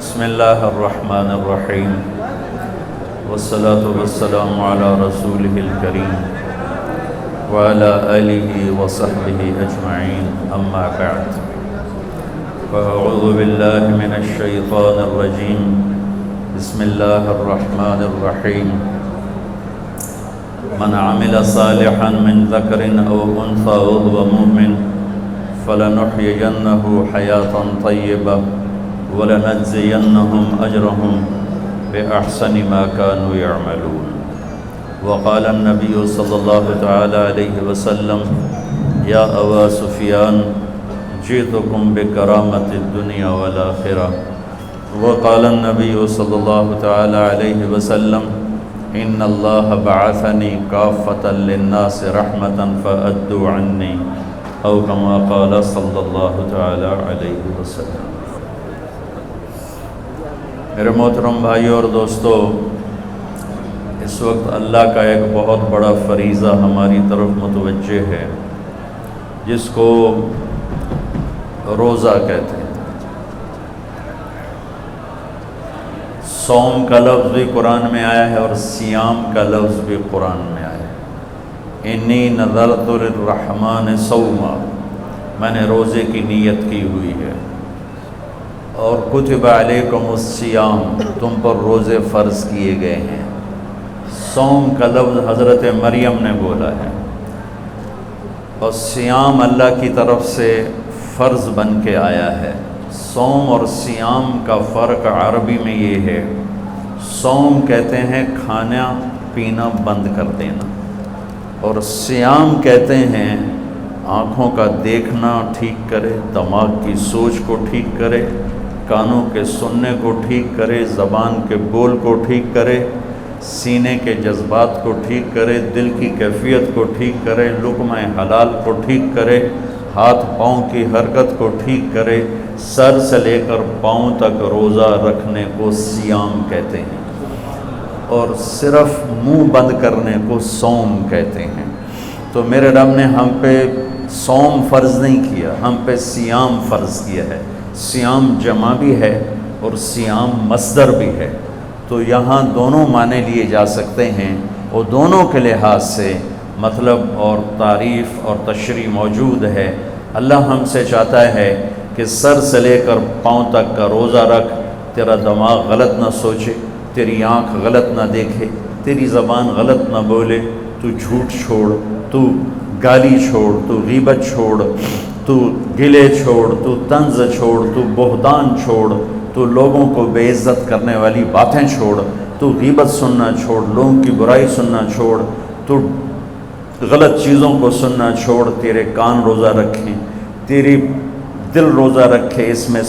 بسم اللہ الرحمن الرحیم والصلاة والسلام علی رسولہ الکریم وعلی آلہ وصحبہ اجمعین اما بعد فاعوذ باللہ من الشیطان الرجیم بسم اللہ الرحمن الرحیم من عمل صالحا من ذکر او انثى وهو مؤمن فلنحيينه حياة طيبة وَلَنَجْزِيَنَّهُمْ أَجْرَهُمْ بِأَحْسَنِ مَا كَانُوا يَعْمَلُونَ وقال النبي صلى الله تعالى عليه وسلم يا أبا سفيان جئتكم بكرامة الدنيا والآخرة وقال النبي صلى الله تعالى عليه وسلم إن الله بعثني كافة للناس رحمة فأدوا عني أو كما قال صلى الله تعالى عليه وسلم۔ میرے محترم بھائیو اور دوستو، اس وقت اللہ کا ایک بہت بڑا فریضہ ہماری طرف متوجہ ہے جس کو روزہ کہتے ہیں۔ صوم کا لفظ بھی قرآن میں آیا ہے اور صیام کا لفظ بھی قرآن میں آیا ہے۔ انی نذرت للرحمن صوما، میں نے روزے کی نیت کی ہوئی ہے، اور کتب علیکم الصیام، تم پر روزے فرض کیے گئے ہیں۔ صوم کا لفظ حضرت مریم نے بولا ہے، اور صیام اللہ کی طرف سے فرض بن کے آیا ہے۔ صوم اور صیام کا فرق عربی میں یہ ہے، صوم کہتے ہیں کھانا پینا بند کر دینا، اور صیام کہتے ہیں آنکھوں کا دیکھنا ٹھیک کرے، دماغ کی سوچ کو ٹھیک کرے، کانوں کے سننے کو ٹھیک کرے، زبان کے بول کو ٹھیک کرے، سینے کے جذبات کو ٹھیک کرے، دل کی کیفیت کو ٹھیک کرے، لقمہ حلال کو ٹھیک کرے، ہاتھ پاؤں کی حرکت کو ٹھیک کرے، سر سے لے کر پاؤں تک روزہ رکھنے کو صیام کہتے ہیں، اور صرف منہ بند کرنے کو صوم کہتے ہیں۔ تو میرے رب نے ہم پہ صوم فرض نہیں کیا، ہم پہ صیام فرض کیا ہے۔ صیام جمع بھی ہے اور صیام مصدر بھی ہے، تو یہاں دونوں معنی لیے جا سکتے ہیں، اور دونوں کے لحاظ سے مطلب اور تعریف اور تشریح موجود ہے۔ اللہ ہم سے چاہتا ہے کہ سر سے لے کر پاؤں تک کا روزہ رکھ، تیرا دماغ غلط نہ سوچے، تیری آنکھ غلط نہ دیکھے، تیری زبان غلط نہ بولے، تو جھوٹ چھوڑ، تو گالی چھوڑ، تو غیبت چھوڑ، تو گلے چھوڑ، تو طنز چھوڑ، تو بہتان چھوڑ، تو لوگوں کو بے عزت کرنے والی باتیں چھوڑ، تو غیبت سننا چھوڑ، لوگوں کی برائی سننا چھوڑ، تو غلط چیزوں کو سننا چھوڑ، تیرے کان روزہ رکھیں، تیری دل روزہ رکھے، اس میں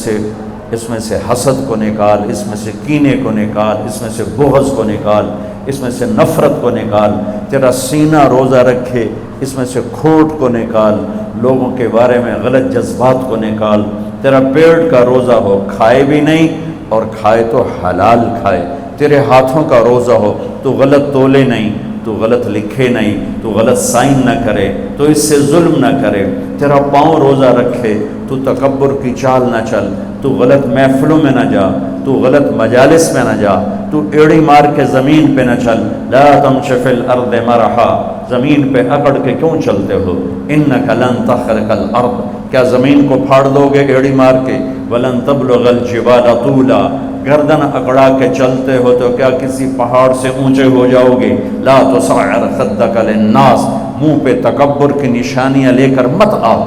سے حسد کو نکال، اس میں سے کینے کو نکال، اس میں سے بغض کو نکال، اس میں سے نفرت کو نکال، تیرا سینہ روزہ رکھے، اس میں سے کھوٹ کو نکال، لوگوں کے بارے میں غلط جذبات کو نکال، تیرا پیٹ کا روزہ ہو، کھائے بھی نہیں اور کھائے تو حلال کھائے، تیرے ہاتھوں کا روزہ ہو، تو غلط تولے نہیں، تو غلط لکھے نہیں، تو غلط سائن نہ کرے، تو اس سے ظلم نہ کرے، تیرا پاؤں روزہ رکھے، تو تکبر کی چال نہ چل، تو غلط محفلوں میں نہ جا، تو غلط مجالس میں نہ جا، تو ایڑی مار کے زمین پہ نہ چل، لا تمش فی الارض مرحا، زمین پہ اکڑ کے کیوں چلتے ہو، انک لن تخرق الارض، کیا زمین کو پھاڑ دو گے ایڑی مار کے، ولن تبلغ الجبال طولا، گردن اکڑا کے چلتے ہو تو کیا کسی پہاڑ سے اونچے ہو جاؤ گے، لا تصعر خدک للناس، منہ پہ تکبر کی نشانیاں لے کر مت آؤ،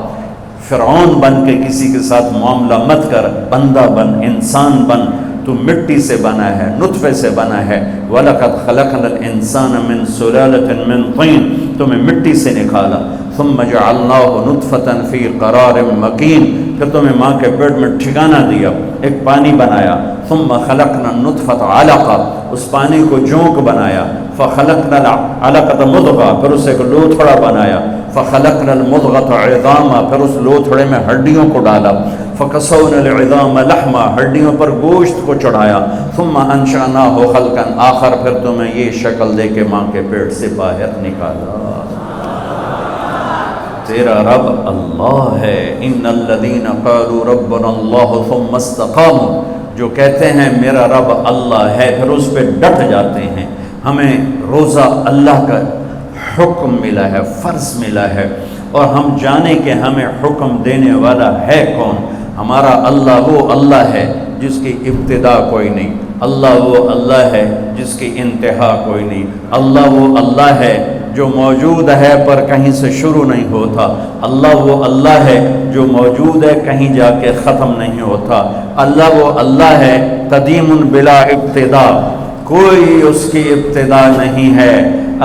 فرعون بن کے کسی کے ساتھ معاملہ مت کر، بندہ بن، انسان بن، تو مٹی سے بنا ہے، نطفے سے بنا ہے، وَلَقَدْ خَلَقْنَا الْإِنسَانَ مِنْ سُلَالَةٍ مِنْ طِينٍ، تمہیں مٹی سے نکالا، ثُمَّ جَعَلْنَاهُ نُطْفَةً فِي قَرَارٍ مَكِينٍ، پھر تمہیں ماں کے پیٹ میں ٹھکانہ دیا، ایک پانی بنایا، ثُمَّ خَلَقْنَا النُّطْفَةَ عَلَقَةً، اس پانی کو جونک بنایا، فَخَلَقْنَا الْعَلَقَةَ مُضْغَةً، پھر اسے ایک لوتھڑا بنایا، فَخَلَقْنَا الْمُضْغَةَ عِظَامًا، پھر اس لوتھڑے میں ہڈیوں کو ڈالا، فَكَسَوْنَا الْعِظَامَ لَحْمًا، ہڈیوں پر گوشت کو چڑھایا، ثُمَّ أَنشَأْنَاهُ خَلْقًا آخر، پھر تمہیں یہ شکل دے کے ماں کے پیٹ سے باہر نکالا۔ تیرا رب اللہ ہے۔ ان الذین قالوا ربنا اللہ ثم استقاموا، جو کہتے ہیں میرا رب اللہ ہے، پھر اس پہ ڈٹ جاتے ہیں. ہمیں روزہ اللہ کا حکم ملا ہے، فرض ملا ہے، اور ہم جانیں کہ ہمیں حکم دینے والا ہے کون. ہمارا اللہ وہ اللہ ہے جس کی ابتدا کوئی نہیں، اللہ وہ اللہ ہے جس کی انتہا کوئی نہیں، اللہ وہ اللہ ہے جو موجود ہے پر کہیں سے شروع نہیں ہوتا، اللہ وہ اللہ ہے جو موجود ہے کہیں جا کے ختم نہیں ہوتا، اللہ وہ اللہ ہے قدیم بلا ابتدا، کوئی اس کی ابتدا نہیں ہے،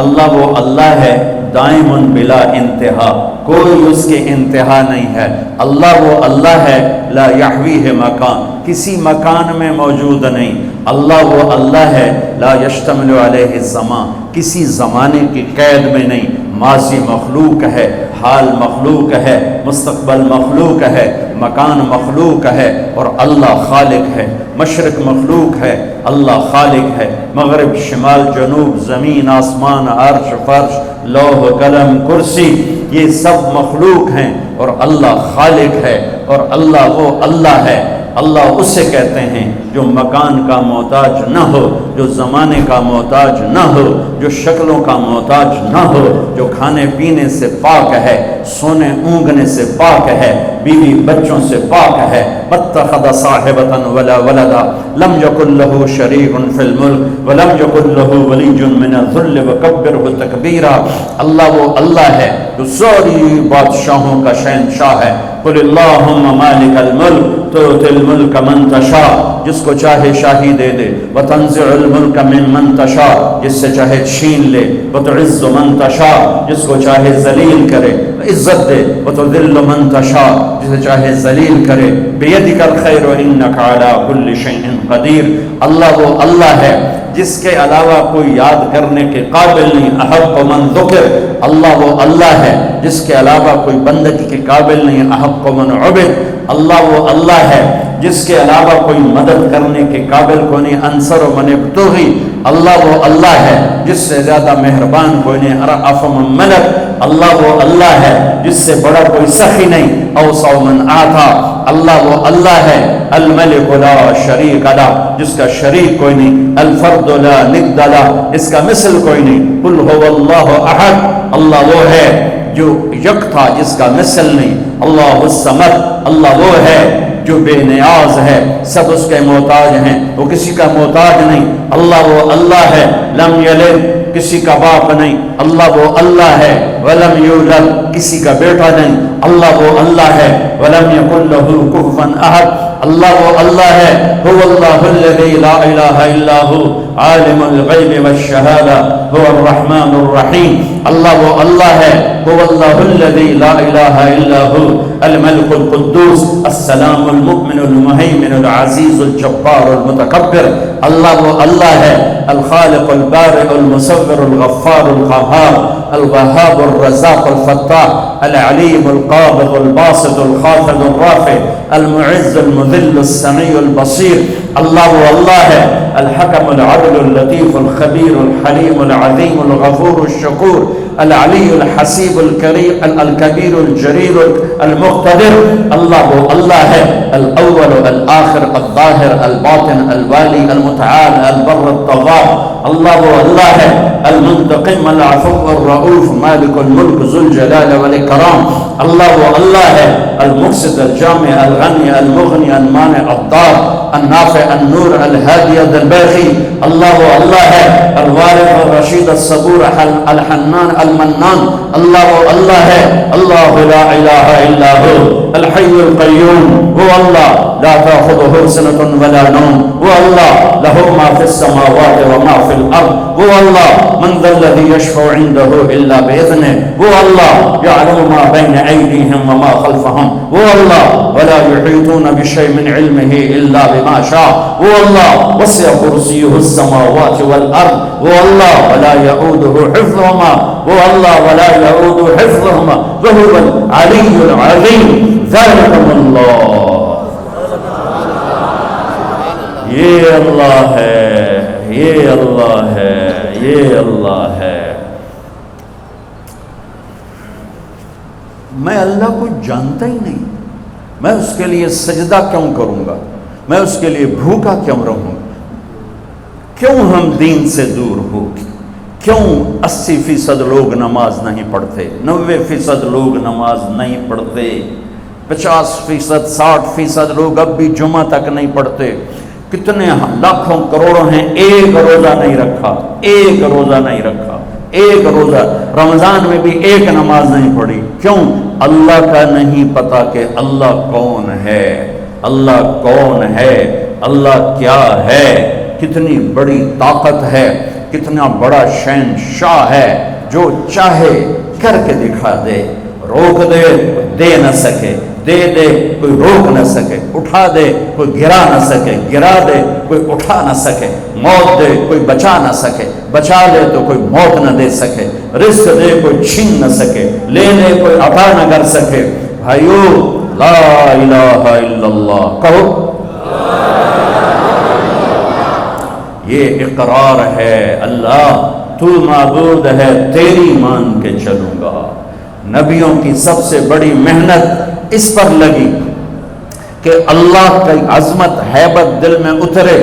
اللہ وہ اللہ ہے دائم بلا انتہا، کوئی اس کی انتہا نہیں ہے، اللہ وہ اللہ ہے لا یحویہ مکان، کسی مکان میں موجود نہیں، اللہ وہ اللہ ہے لا یشتمل علیہ الزمان، کسی زمانے کی قید میں نہیں، ماضی مخلوق ہے، حال مخلوق ہے، مستقبل مخلوق ہے، مکان مخلوق ہے، اور اللہ خالق ہے. مشرق مخلوق ہے، اللہ خالق ہے، مغرب شمال جنوب زمین آسمان عرش فرش لوح قلم کرسی یہ سب مخلوق ہیں، اور اللہ خالق ہے، اور اللہ وہ اللہ ہے. اللہ اسے کہتے ہیں جو مکان کا محتاج نہ ہو، جو زمانے کا محتاج نہ ہو، جو شکلوں کا محتاج نہ ہو، جو کھانے پینے سے پاک ہے، سونے اونگنے سے پاک ہے، بیوی بچوں سے پاک ہے. متخذ صاحبۃ ولا ولدا لم یکن لہ شریک فی الملک ولم یکن لہ ولی من الذل وکبرہ تکبیرا. اللہ وہ اللہ ہے جو ساری بادشاہوں کا شہنشاہ ہے. قل اللہم مالک الملک تؤتی الملک من تشاء، جس کو چاہے شاہی دے دے، وتنزع الملک ممن تشاء، جس سے چاہے چھین لے، وتعز من تشاء، جس کو چاہے ذلیل کرے، عزت دے، وتذل من تشاء، جسے چاہے ذلیل کرے. بیدک الخیر انک علی کل شیء قدیر. اللہ وہ اللہ ہے جس کے علاوہ کوئی یاد کرنے کے قابل نہیں. احق من ذکر، اللہ وہ اللہ ہے جس کے علاوہ کوئی بندگی کے قابل نہیں. احق من عبد، اللہ وہ اللہ ہے جس کے علاوہ کوئی مدد کرنے کے قابل کو نہیں. انصر من ابتغی، اللہ وہ اللہ ہے جس سے زیادہ مہربان کوئی نہیں. ارأف من ملک، اللہ وہ اللہ ہے جس سے بڑا کوئی سخی نہیں. اوسع من آتا، اللہ وہ اللہ ہے الملک لا شریک لہ، جس کا شریک کوئی نہیں. الفرد لا ند لہ، اس کا مثل کوئی نہیں. قل هو اللہ احد، اللہ وہ ہے جو یک تھا جس کا مثل نہیں. اللہ الصمد، اللہ وہ ہے جو بے نیاز ہے، سب اس کے محتاج ہیں، وہ کسی کا محتاج نہیں. اللہ وہ اللہ ہے لم یلد، کسی کا باپ نہیں. اللہ وہ اللہ ہے ولم یولد، کسی کا بیٹا نہیں. اللہ وہ اللہ ہے ولم یکن لہ کفوا احد. اللہ وہ اللہ ہے هو اللہ الذی لا الہ الا هو عالم الغیب والشہادہ هو الرحمن الرحیم. اللہ وہ اللہ ہے هو اللہ الذی لا الہ الا هو الملک القدوس السلام المؤمن المہیمن العزیز الجبار المتکبر. اللہ وہ اللہ ہے الخالق البارئ المصور الغفار القہار الوهاب الرزاق الفتاح العلیم القابض الباسط الخافض الرافع المعز المذل السمیع البصیر. اللہ وہ اللہ ہے الحکم العدل اللطیف الخبیر الحلیم العظیم الغفور الشکور العلی الحسیب الکریم الکبیر الجلیل المقتدر. اللہ وہ اللہ ہے الاول الآخر الظاہر الباطن الوالی المتعال البر الطغاة. اللہ وہ اللہ ہے المنتقم العفو الرؤوف مالک الملک ذو الجلال والاکرام. اللہ وہ اللہ ہے المقصد الجامع الغنی المغنی المانع الضار النافع النور الهادي الباقي. اللہ وہ اللہ ہے الوارث الرشید الصبور الحنان المنان. اللہ وہ اللہ ہے اللہ لا الہ الا هو الحی القیوم. وہ اللہ لا تأخذه سنة ولا نوم. وہ اللہ له ما في السماوات وما في الارض. وہ اللہ من ذا الذي يشفع عنده الا باذنه. وہ اللہ يعلم ما بين ايديهم وما خلفهم. وہ اللہ ولا يحيطون بشيء من علمه الا بما شاء. وہ اللہ وسع کرسیہ السماوات والارض. وہ اللہ ولا يؤوده حفظهما. وہ اللہ ولا يؤوده حفظهما وهو العلی العظیم. ذلكم اللہ، یہ اللہ ہے، یہ اللہ ہے، یہ اللہ ہے. میں اللہ کو جانتا ہی نہیں، میں اس کے لیے سجدہ کیوں کروں گا؟ میں اس کے لیے بھوکا کیوں رہوں؟ کیوں ہم دین سے دور ہو؟ کیوں 80% لوگ نماز نہیں پڑھتے، 90% لوگ نماز نہیں پڑھتے، 50%، 60% لوگ اب بھی جمعہ تک نہیں پڑھتے، کتنے لاکھوں کروڑوں ہیں ایک روزہ نہیں رکھا، ایک روزہ نہیں رکھا، ایک روزہ، رمضان میں بھی ایک نماز نہیں پڑھی۔ کیوں؟ اللہ کا نہیں پتا کہ اللہ کون ہے، اللہ کون ہے، اللہ کیا ہے، کتنی بڑی طاقت ہے، کتنا بڑا شہنشاہ ہے، جو چاہے کر کے دکھا دے، روک دے دے نہ سکے، دے دے کوئی روک نہ سکے، اٹھا دے کوئی گرا نہ سکے، گرا دے کوئی اٹھا نہ سکے، موت دے کوئی بچا نہ سکے، بچا لے تو کوئی موت نہ دے سکے، رزق دے کوئی چھین نہ سکے، لے لے کوئی عطا نہ کر سکے۔ بھائیو لا الہ الا اللہ کہو، یہ اقرار ہے اللہ تو معبود ہے، تیری مان کے چلوں گا۔ نبیوں کی سب سے بڑی محنت اس پر لگی کہ اللہ کی عظمت ہیبت دل میں اترے،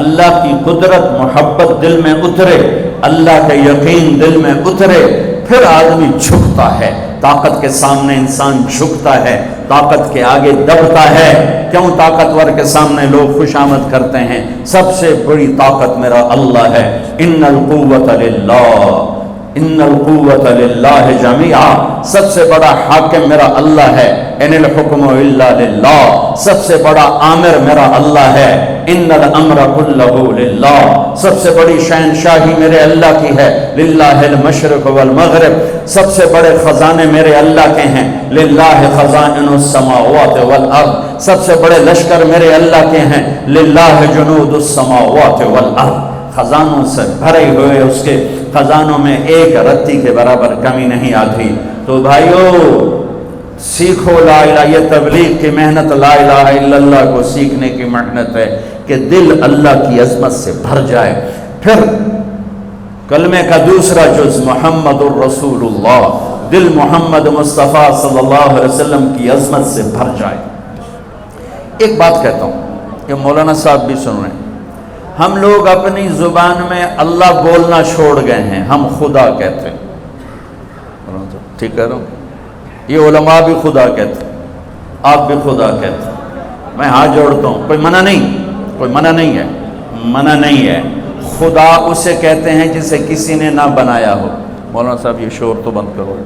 اللہ کی قدرت محبت دل میں اترے، اللہ کا یقین دل میں اترے، پھر آدمی جھکتا ہے، طاقت کے سامنے انسان جھکتا ہے، طاقت کے آگے دبتا ہے۔ کیوں طاقتور کے سامنے لوگ خوش آمد کرتے ہیں؟ سب سے بڑی طاقت میرا اللہ ہے، ان القوت للہ، ان القوت للہ جمیعا، سب سے بڑا حاکم میرا اللہ ہے، ان الحکم الا للہ، سب سے بڑا آمر میرا اللہ ہے، ان الامر کلہ للہ، سب سے بڑی شہنشاہی میرے اللہ کی ہے، للہ المشرق والمغرب، سب سے بڑے خزانے میرے اللہ کے ہیں، للہ خزائن السماوات والارض، سب سے بڑے لشکر میرے اللہ کے ہیں، للہ جنود السماوات والارض، خزانوں سے بھرے ہوئے اس کے خزانوں میں ایک رتی کے برابر کمی نہیں آتی۔ تو بھائیو سیکھو لا الہ، یہ تبلیغ کی محنت لا الہ الا اللہ کو سیکھنے کی محنت ہے کہ دل اللہ کی عظمت سے بھر جائے، پھر کلمے کا دوسرا جز محمد الرسول اللہ، دل محمد مصطفیٰ صلی اللہ علیہ وسلم کی عظمت سے بھر جائے۔ ایک بات کہتا ہوں کہ مولانا صاحب بھی سن رہے ہیں، ہم لوگ اپنی زبان میں اللہ بولنا چھوڑ گئے ہیں، ہم خدا کہتے ہیں، ٹھیک کہہ رہا ہوں؟ یہ علماء بھی خدا کہتے ہیں، آپ بھی خدا کہتے ہیں، میں ہاتھ جوڑتا ہوں، کوئی منع نہیں، کوئی منع نہیں ہے، منع نہیں ہے۔ خدا اسے کہتے ہیں جسے کسی نے نہ بنایا ہو۔ مولانا صاحب یہ شور تو بند کرو۔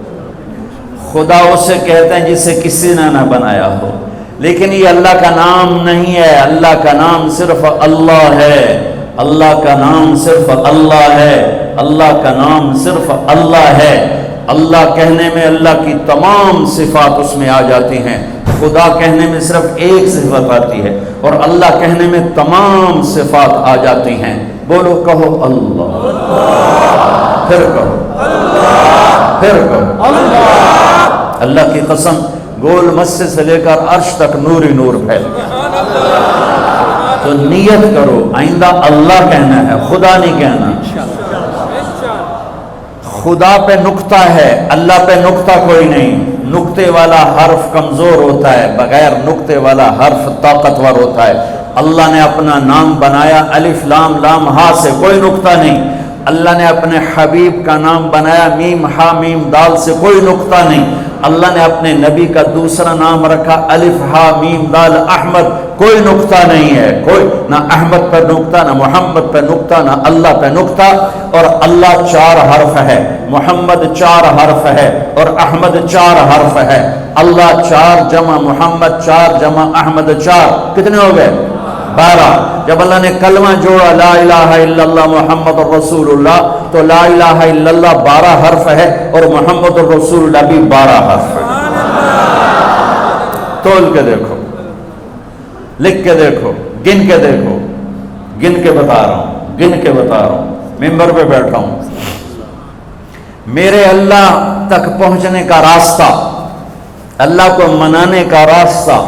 خدا اسے کہتے ہیں جسے کسی نے نہ بنایا ہو، لیکن یہ اللہ کا نام نہیں ہے، اللہ کا نام صرف اللہ ہے، اللہ کا نام صرف اللہ ہے، اللہ کا نام صرف اللہ ہے۔ اللہ کہنے میں اللہ کی تمام صفات اس میں آ جاتی ہیں، خدا کہنے میں صرف ایک صفت آتی ہے، اور اللہ کہنے میں تمام صفات آ جاتی ہیں۔ بولو، کہو اللہ، پھر کہو اللہ، پھر کہو اللہ۔ اللہ کی قسم، گول مسجد سے لے کر عرش تک نور ہی نور پھیل گیا۔ تو نیت کرو آئندہ اللہ کہنا ہے، خدا نہیں کہنا۔ خدا پہ نقطہ ہے، اللہ پہ نقطہ کوئی نہیں۔ نقطے والا حرف کمزور ہوتا ہے، بغیر نقطے والا حرف طاقتور ہوتا ہے۔ اللہ نے اپنا نام بنایا الف لام لام ہا سے، کوئی نقطہ نہیں۔ اللہ نے اپنے حبیب کا نام بنایا میم ہا میم دال سے، کوئی نقطہ نہیں۔ اللہ نے اپنے نبی کا دوسرا نام رکھا الف ہا میم دال احمد، کوئی نقطہ نہیں ہے، کوئی نہ احمد پر نقطہ، نہ محمد پر نقطہ، نہ اللہ پہ نقطہ۔ اور اللہ 4 حرف ہے، محمد 4 حرف ہے، اور احمد 4 حرف ہے۔ اللہ 4 جمع محمد 4 جمع احمد 4، کتنے ہو گئے؟ 12۔ جب اللہ نے کلمہ جوڑا لا الہ الا اللہ محمد الرسول اللہ، تو لا الہ الا اللہ 12 حرف ہے، اور محمد الرسول اللہ بھی 12 حرف ہے۔ تول کے دیکھو، لکھ کے دیکھو، گن کے دیکھو، گن کے بتا رہا ہوں، گن کے بتا رہا ہوں، ممبر پہ بیٹھا ہوں۔ میرے اللہ تک پہنچنے کا راستہ، اللہ کو منانے کا راستہ،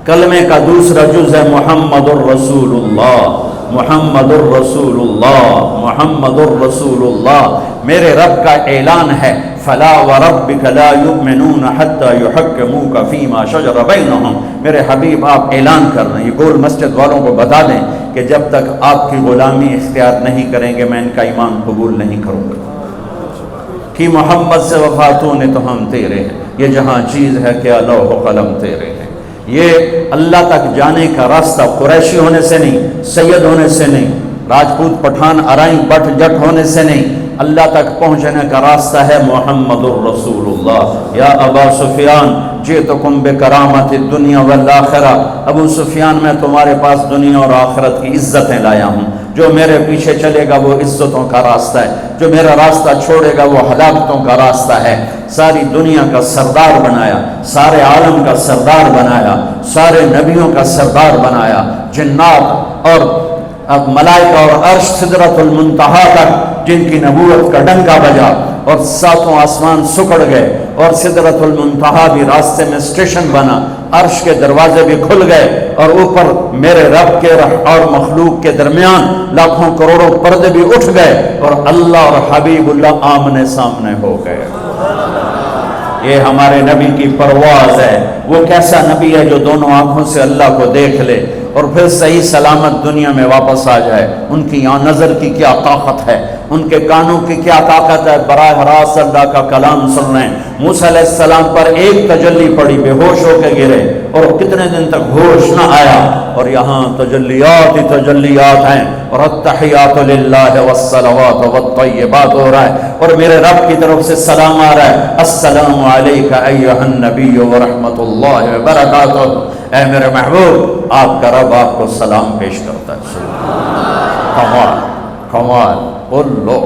کلمے کا دوسرا جز ہے محمد الرسول اللہ، محمد الرسول اللہ، محمد الرسول اللہ۔ میرے رب کا اعلان ہے فلا وربک لا یؤمنون حتی یحکموک فیما شجر بینہم۔ میرے حبیب آپ اعلان کر رہے ہیں، یہ گول مسجد والوں کو بتا دیں کہ جب تک آپ کی غلامی اختیار نہیں کریں گے میں ان کا ایمان قبول نہیں کروں گا۔ کہ محمد سے وفاتوں نے تو ہم تیرے ہیں، یہ جہاں چیز ہے کیا لوح و قلم تیرے ہیں۔ یہ اللہ تک جانے کا راستہ قریشی ہونے سے نہیں، سید ہونے سے نہیں، راجپوت پٹھان ارائیں بٹ جٹ ہونے سے نہیں، اللہ تک پہنچنے کا راستہ ہے محمد الرسول اللہ۔ یا ابا سفیان جئتکم بکرامت الدنیا والآخرہ، ابو سفیان میں تمہارے پاس دنیا اور آخرت کی عزتیں لایا ہوں، جو میرے پیچھے چلے گا وہ عزتوں کا راستہ ہے، جو میرا راستہ چھوڑے گا وہ ہلاکتوں کا راستہ ہے۔ ساری دنیا کا سردار بنایا، سارے عالم کا سردار بنایا، سارے نبیوں کا سردار بنایا، جنات اور ملائکہ اور عرش سدرۃ المنتہا تک جن کی نبوت کا ڈنکا بجا اور ساتوں آسمان سکڑ گئے اور سدرۃ المنتہا بھی راستے میں اسٹیشن بنا، عرش کے دروازے بھی کھل گئے اور اوپر میرے رب کے اور مخلوق کے درمیان لاکھوں کروڑوں پردے بھی اٹھ گئے اور اللہ اور حبیب اللہ آمنے سامنے ہو گئے۔ یہ ہمارے نبی کی پرواز ہے۔ وہ کیسا نبی ہے جو دونوں آنکھوں سے اللہ کو دیکھ لے اور پھر صحیح سلامت دنیا میں واپس آ جائے۔ ان کی نظر کی کیا طاقت ہے، ان کے کانوں کی کیا طاقت ہے، براہ راست اللہ کا کلام سن رہے ہیں۔ موسیٰ علیہ السلام پر ایک تجلی پڑی، بے ہوش ہو کے گرے اور کتنے دن تک ہوش نہ آیا، اور یہاں تجلیات ہی تجلیات ہیں اور التحیات للہ والصلوات والطیبات ہو رہا ہے، اور میرے رب کی طرف سے سلام آ رہا ہے، السلام علیک ایھا النبی ورحمۃ اللہ وبرکاتہ۔ اے میرے محبوب، آپ کا رب آپ کو سلام پیش کرتا ہے۔ کمال کمال بولو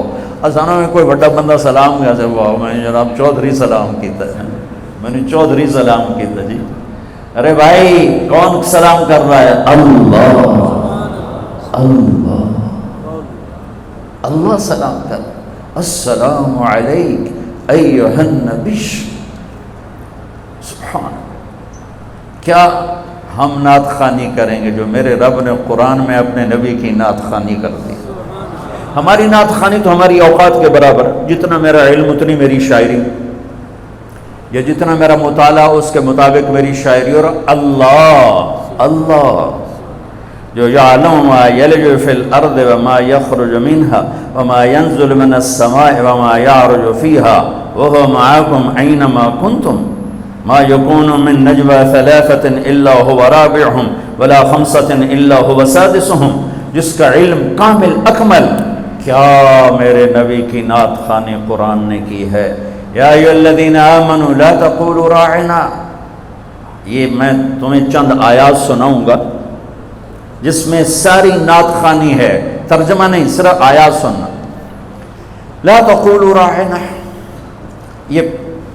اسانہ میں کوئی بڑا بندہ سلام کیسے ہوا؟ میں جناب چودھری سلام کیتا ہے، میں نے چودھری سلام کیتا جی۔ ارے بھائی کون سلام کر رہا ہے؟ اللہ اللہ اللہ سلام کر، السلام علیک ایھا النبی۔ سبحان، کیا ہم نعت خوانی کریں گے جو میرے رب نے قرآن میں اپنے نبی کی نعت خوانی کر دی۔ ہماری نعت خوانی تو ہماری اوقات کے برابر، جتنا میرا علم اتنی میری شاعری، یا جتنا میرا مطالعہ اس کے مطابق میری شاعری۔ اور اللہ اللہ جو یعلم ما یلج فی الارض وما یخرج منها وما ينزل من السماء وما یعرج فیها وهو معاکم اینما کنتم ما یکون من نجوى ثلاثة الا هو رابعهم ولا خمسة الا هو سادسهم، جس کا علم کامل اکمل۔ کیا میرے نبی کی نعت خوانی قرآن نے کی ہے؟ یا ایھا الذین آمنوا لا تقولوا راعنا۔ یہ میں تمہیں چند آیات سناؤں گا جس میں ساری نعت خوانی ہے، ترجمہ نہیں، صرف آیات سننا۔ لا تقولوا راعنا، یہ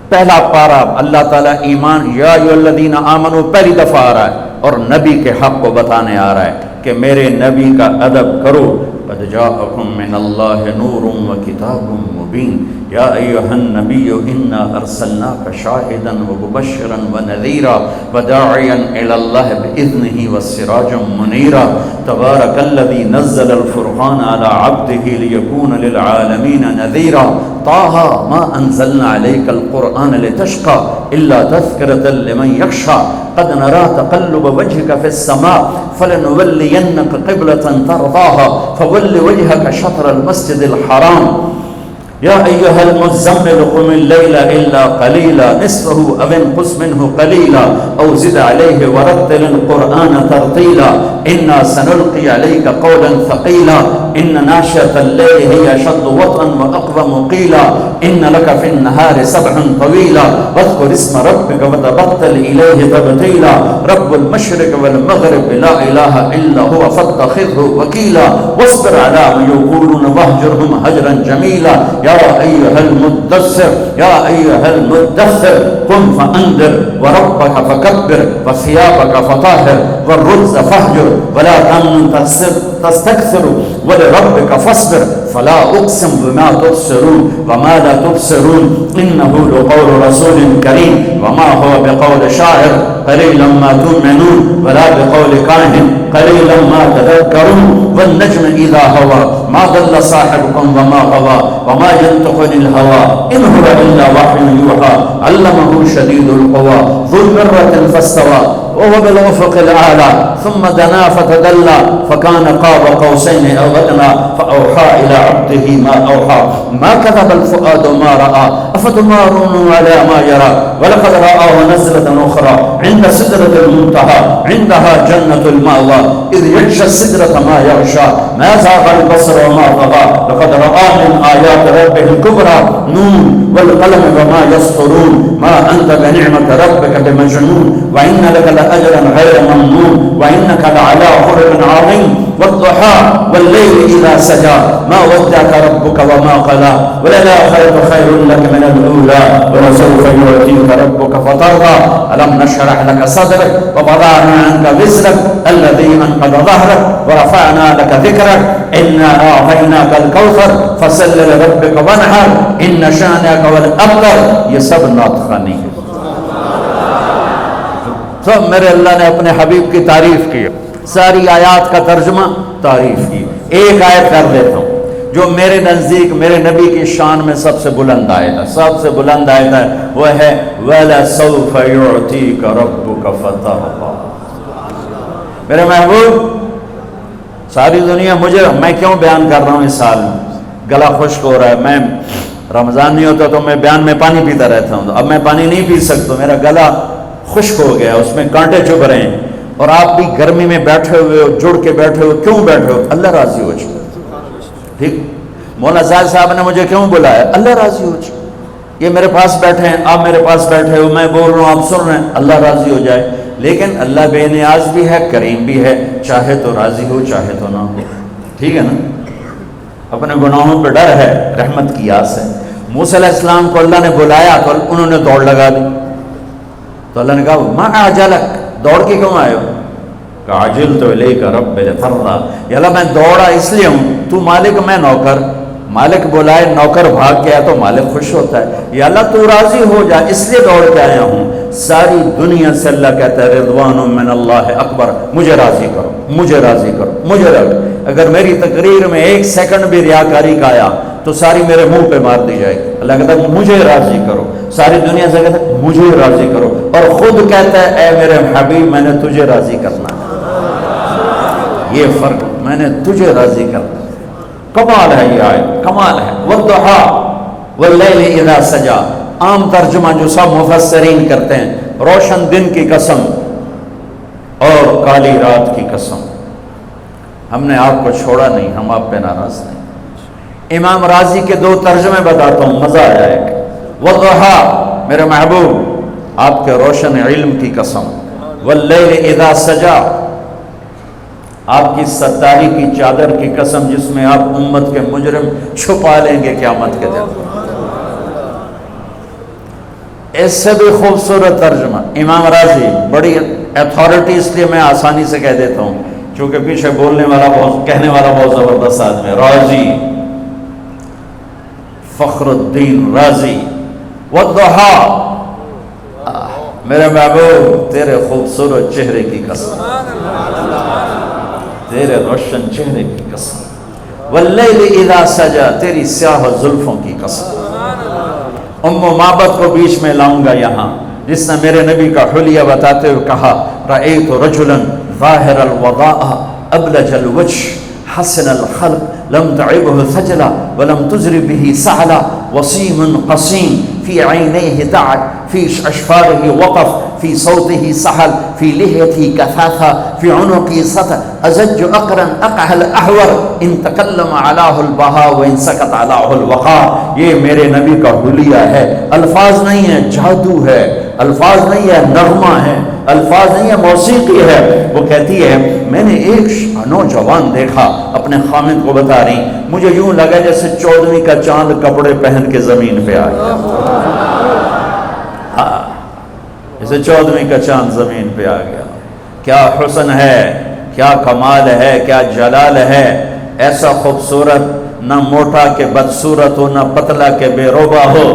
پہلا پارہ اللہ تعالیٰ ایمان، یا ایھا الذین آمنوا پہلی دفعہ آ رہا ہے اور نبی کے حق کو بتانے آ رہا ہے کہ میرے نبی کا ادب کرو۔ قد جاءکم من اللہ نور وکتاب مبین یا ایھا النبی انا ارسلناک شاہدا ومبشرا ونذیرا وداعیا الی اللہ باذنہ وسراجا منیرا تبارک الذی نزل الفرقان علی عبدہ لیکون للعالمین نذیرا طٰہٰ ما انزلنا علیک القرآن لتشقى الا تذکرۃ لمن یخشی قد نرى تقلب وجهك في السماء فلنولينك قبلة ترضاها فول وجهك شطر المسجد الحرام یا ایھا المزمل قم اللیل الا قلیلا نصفه او انقص منه قلیلا او زد علیہ ورتل القرآن ترتیلا انا سنلقی علیک قولا ثقیلا ان ناشئة اللیل هی اشد وطئا واقوم قیلا ان لک فی النہار سبحا طویلا واذکر اسم ربک وتبتل الیہ تبتیلا رب المشرق والمغرب لا الہ الا هو فاتخذه وکیلا واصبر علی ما یقولون واہجرهم ہجرا جمیلا یا ایھا المدثر یا ایھا المدثر قم فانذر وربك فكبر وثيابك فطهر والرجز فاهجر ولا تمنن تستكثر ولربك فاصبر فلا أقسم بما تبصرون وما لا تبصرون إنه لقول رسول كريم وما هو بقول شاعر قليلا ما تؤمنون ولا بقول كاهن قليلا ما تذكرون والنجم إذا هوى ما ضل صاحبكم وما غوى وما ينطق عن الهوى إن هو إلا وحي يوحى علمه شديد القوى ذو مرة فاستوى وهو بالأفق الأعلى ثم دنا فتدلى فكان قاب قوسين أو أدنى فأوحى إلى عبده ما أوحى ما كذب الفؤاد ما رأى أفتمارون على ما يرى ولقد رآه نزلة أخرى عند سدرة المنتهى عندها جنة المأوى إذ يغشى السدرة ما يغشى ما زاغ البصر وما طغى لقد رأى من آيات ربه الكبرى نون والقلم وما يسطرون ما أنت بنعمة ربك بمجنون وإن لك لأجرا غير ممنون وإنك لعلى خلق عظيم والضحى والليل إذا سجى ما ودعك ربك وما قلى وللآخرة خير لك من الأولى ولسوف يعطيك ربك فترضى ألم نشرح لك صدرك ووضعنا عنك وزرك الذي أنقض ظهرك ورفعنا لك ذكرك إنا أعطيناك الكوثر فصل لربك وانحر إن شانئك هو الأبتر. یہ سب نعت خوانی ہے. تو میرے اللہ نے اپنے حبیب کی تعریف کی, ساری آیات کا ترجمہ تعریف کی. ایک آیت کر دیتا ہوں جو میرے نزدیک میرے نبی کی شان میں سب سے بلند آیت ہے, سب سے بلند آیت ہے, وہ ہے وَلَسَوْفَ يُعْتِيكَ رَبُّكَ فَتَرْضَىٰ. میرے محبوب, ساری دنیا مجھے, میں کیوں بیان کر رہا ہوں اس سال میں, گلا خشک ہو رہا ہے. میں رمضان نہیں ہوتا تو میں بیان میں پانی پیتا رہتا ہوں, اب میں پانی نہیں پی سکتا, میرا گلا خشک ہو گیا, اس میں کانٹے چبھ رہے ہیں. اور آپ بھی گرمی میں بیٹھے ہوئے ہو, جڑ کے بیٹھے ہو, کیوں بیٹھے ہو؟ اللہ راضی ہو جائے. ٹھیک, مولانا زاہد صاحب نے مجھے کیوں بلایا؟ اللہ راضی ہو جائے. یہ میرے پاس بیٹھے ہیں, آپ میرے پاس بیٹھے ہو, میں بول رہا ہوں, آپ سن رہے ہیں, اللہ راضی ہو جائے. لیکن اللہ بے نیاز بھی ہے, کریم بھی ہے, چاہے تو راضی ہو چاہے تو نہ ہو. ٹھیک ہے نا. اپنے گناہوں پہ ڈر ہے, رحمت کی آس ہے. موسیٰ علیہ السلام کو اللہ نے بلایا تو انہوں نے دوڑ لگا دی, تو اللہ نے کہا ما اعجلک, دوڑ کے کیوں آئے ہو؟ کہا عجلت الیک رب لترضیٰ, یا اللہ میں دوڑا اس لیے ہوں, تو مالک میں نوکر, مالک بلائے نوکر بھاگ کے آیا تو مالک خوش ہوتا ہے. یا اللہ تو راضی ہو جا, اس لیے دوڑ کے آیا ہوں. ساری دنیا سے اللہ کہتا ہے رضوان من اللہ اکبر, مجھے راضی کرو, مجھے راضی کرو, مجھے راضی. اگر میری تقریر میں ایک سیکنڈ بھی ریاکاری کا آیا تو ساری میرے منہ پہ مار دی جائے گی. اللہ کہتا ہے مجھے راضی کرو, ساری دنیا سے کہتا ہے مجھے راضی کرو, اور خود کہتا ہے اے میرے حبیب میں نے تجھے راضی کرنا ہے. یہ فرق, میں نے تجھے راضی کرنا. کمال ہے یہ آیت, کمال ہے. والضحیٰ واللیل اذا سجا, عام ترجمہ جو سب مفسرین کرتے ہیں, روشن دن کی قسم اور کالی رات کی قسم. ہم نے آپ کو چھوڑا نہیں, ہم آپ پہ ناراض نہیں. امام راضی کے دو ترجمے بتاتا ہوں, مزہ آ جائے گا. والضحیٰ میرے محبوب آپ کے روشن علم کی قسم, واللیل اذا سجا آپ کی ستاری کی چادر کی قسم جس میں آپ امت کے مجرم چھپا لیں گے قیامت کے دن. اس سے بھی خوبصورت ترجمہ امام راضی, بڑی اتھارٹی اس لیے میں آسانی سے کہہ دیتا ہوں کیونکہ پیچھے بولنے والا بہت, کہنے والا بہت زبردست آدمی ہے, راضی فخر الدین رازی. والضحیٰ میرے محبوب تیرے خوبصورت چہرے کی قسم, تیرے روشن چہرے کی قسم. واللیل اذا سجا تیری سیاہ زلفوں کی قسم. ام معبد کو بیچ میں لاؤں گا یہاں, جس نے میرے نبی کا حلیہ بتاتے ہوئے کہا رأیت رجلا ظاہر الوضاء ابلج الوجه حسن الخلق لم تعبه ثجلا ولم تزر به سعلا وسيم قصيم في عينيه دعك في أشفاره وقف في صوته سحل في لحيته كثافة في عنقه سطر أزج أقرا أقح الأحور إن تكلم علاه البهاء وإن سكت علاه الوقار. یہ میرے نبی کا حلیہ ہے, الفاظ نہیں ہے, جادو ہے, الفاظ نہیں ہے, نغمہ ہے, الفاظ نہیں ہے, موسیقی ہے. وہ کہتی ہے میں نے ایک نوجوان دیکھا اپنے خامد کو بتا رہی, مجھے یوں لگا جیسے 14ویں کا چاند کپڑے پہن کے زمین پہ آیا. اس جیسے 14ویں کا چاند زمین پہ آ گیا. کیا حسن ہے، کیا کمال ہے، کیا جلال ہے. ایسا خوبصورت، نہ موٹا کہ بدصورت ہو، نہ پتلا کہ بے روبا ہو.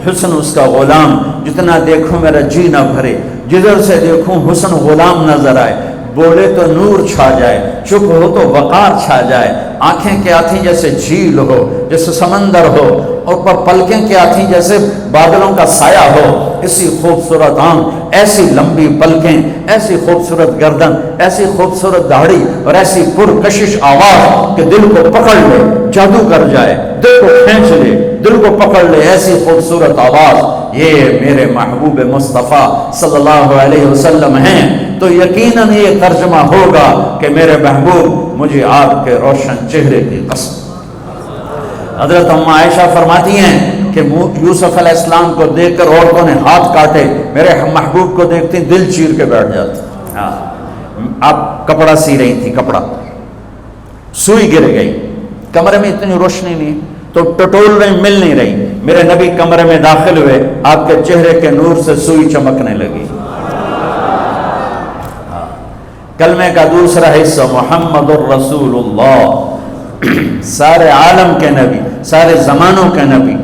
حسن اس کا غلام، جتنا دیکھوں میرا جی نہ بھرے، جدھر سے دیکھوں حسن غلام نظر آئے. بولے تو نور چھا جائے، چپ ہو تو وقار چھا جائے. آنکھیں کیا تھیں جیسے جھیل ہو، جیسے سمندر ہو، اور پر پلکیں کیا تھیں جیسے بادلوں کا سایہ ہو. اسی خوبصورت آنکھ، ایسی لمبی پلکیں، ایسی خوبصورت گردن، ایسی خوبصورت داڑھی، اور ایسی پرکشش آواز کہ دل کو پکڑ لے، جادو کر جائے، دل کو کھینچ لے، دل کو پکڑ لے. ایسی خوبصورت آواز یہ میرے محبوب مصطفیٰ صلی اللہ علیہ وسلم ہیں. تو یقیناً یہ ترجمہ ہوگا کہ میرے محبوب مجھے آپ کے روشن چہرے کی قسم. حضرت ام عائشہ فرماتی ہیں کہ یوسف علیہ السلام کو دیکھ کر عورتوں نے ہاتھ کاٹے، میرے محبوب کو دیکھتی دل چیر کے بیٹھ جاتا. آپ کپڑا سی رہی تھی، کپڑا سوئی گر گئی، کمرے میں اتنی روشنی نہیں تو ٹٹول میں مل نہیں رہی. میرے نبی کمرے میں داخل ہوئے، آپ کے چہرے کے نور سے سوئی چمکنے لگی. کلمے کا دوسرا حصہ محمد الرسول اللہ، سارے عالم کے نبی، سارے زمانوں کے نبی.